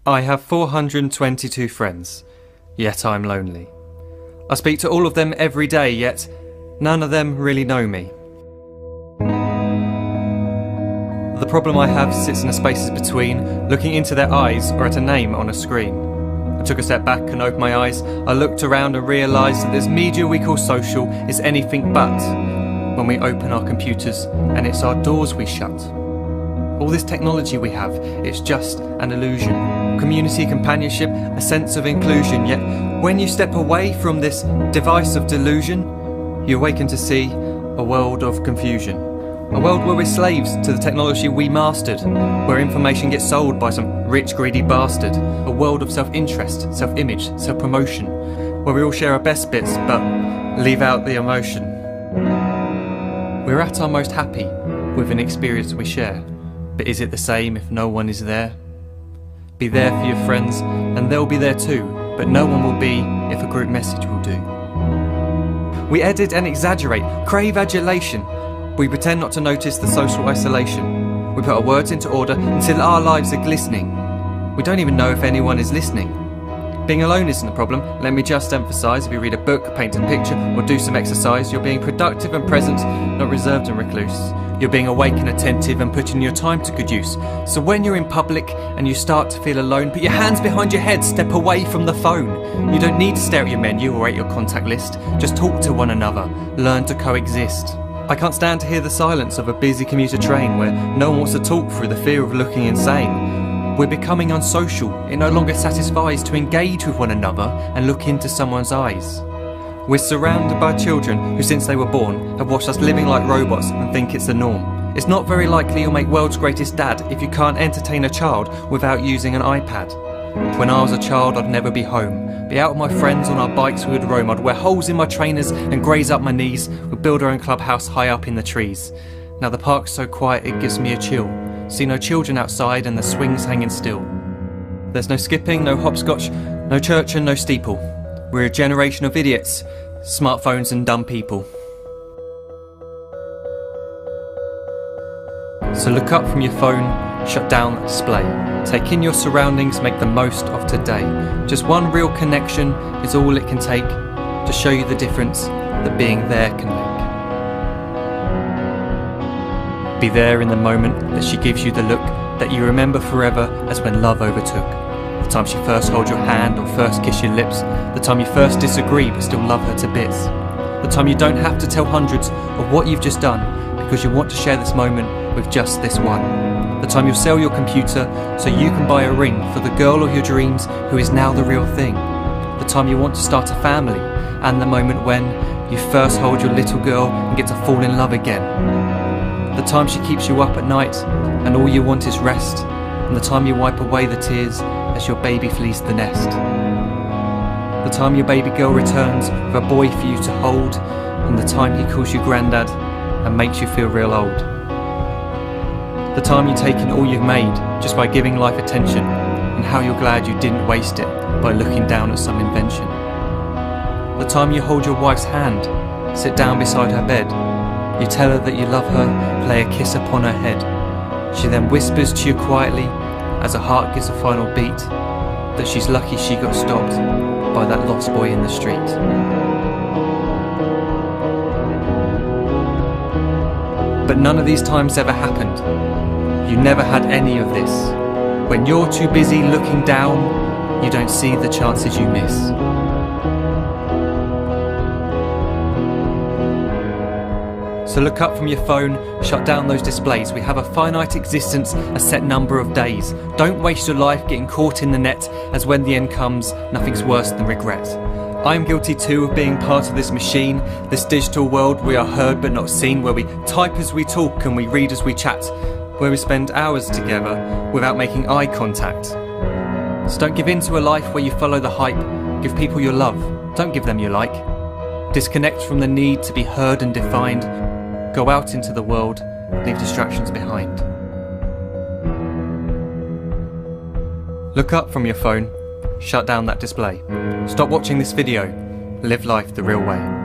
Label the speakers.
Speaker 1: I have 422 friends, yet I'm lonely. I speak to all of them every day, yet none of them really know me. The problem I have sits in the spaces between looking into their eyes or at a name on a screen. I took a step back and opened my eyes. I looked around and realised that this media we call social is anything but when we open our computers and it's our doors we shut. All this technology we have, it's just an illusion. Community, companionship, a sense of inclusion. Yet when you step away from this device of delusion, you awaken to see a world of confusion. A world where we're slaves to the technology we mastered, where information gets sold by some rich, greedy bastard. A world of self-interest, self-image, self-promotion, where we all share our best bits but leave out the emotion. We're at our most happy with an experience we share. But is it the same if no one is there? Be there for your friends and they'll be there too, but no one will be if a group message will do. We edit and exaggerate, crave adulation. We pretend not to notice the social isolation. We put our words into order until our lives are glistening. We don't even know if anyone is listening. Being alone isn't a problem, let me just emphasise. If you read a book, paint a picture or do some exercise, you're being productive and present, not reserved and recluse. You're being awake and attentive and putting your time to good use. So when you're in public and you start to feel alone, put your hands behind your head, step away from the phone. You don't need to stare at your menu or at your contact list. Just talk to one another, learn to coexist. I can't stand to hear the silence of a busy commuter train where no one wants to talk through the fear of looking insane. We're becoming unsocial. It no longer satisfies to engage with one another and look into someone's eyes. We're surrounded by children who since they were born have watched us living like robots and think it's the norm. It's not very likely you'll make world's greatest dad if you can't entertain a child without using an iPad. When I was a child I'd never be home. Be out with my friends on our bikes we would roam. I'd wear holes in my trainers and graze up my knees. We'd build our own clubhouse high up in the trees. Now the park's so quiet it gives me a chill. See no children outside and the swings hanging still. There's no skipping, no hopscotch, no church and no steeple. We're a generation of idiots, smartphones and dumb people. So look up from your phone, shut down the display. Take in your surroundings, make the most of today. Just one real connection is all it can take to show you the difference that being there can make. Be there in the moment that she gives you the look that you remember forever as when love overtook. The time she first holds your hand or first kiss your lips. The time you first disagree but still love her to bits. The time you don't have to tell hundreds of what you've just done because you want to share this moment with just this one. The time you'll sell your computer so you can buy a ring for the girl of your dreams who is now the real thing. The time you want to start a family and the moment when you first hold your little girl and get to fall in love again. The time she keeps you up at night and all you want is rest, and the time you wipe away the tears as your baby flees the nest. The time your baby girl returns with a boy for you to hold, and the time he calls you granddad and makes you feel real old. The time you take in all you've made just by giving life attention, and how you're glad you didn't waste it by looking down at some invention. The time you hold your wife's hand, sit down beside her bed, you tell her that you love her, play a kiss upon her head. She then whispers to you quietly, as her heart gives a final beat, that she's lucky she got stopped by that lost boy in the street. But none of these times ever happened. You never had any of this. When you're too busy looking down, you don't see the chances you miss. So look up from your phone, shut down those displays. We have a finite existence, a set number of days. Don't waste your life getting caught in the net, as when the end comes, nothing's worse than regret. I'm guilty too of being part of this machine, this digital world we are heard but not seen, where we type as we talk and we read as we chat, where we spend hours together without making eye contact. So don't give in to a life where you follow the hype. Give people your love, don't give them your like. Disconnect from the need to be heard and defined. Go out into the world, leave distractions behind. Look up from your phone, shut down that display. Stop watching this video, live life the real way.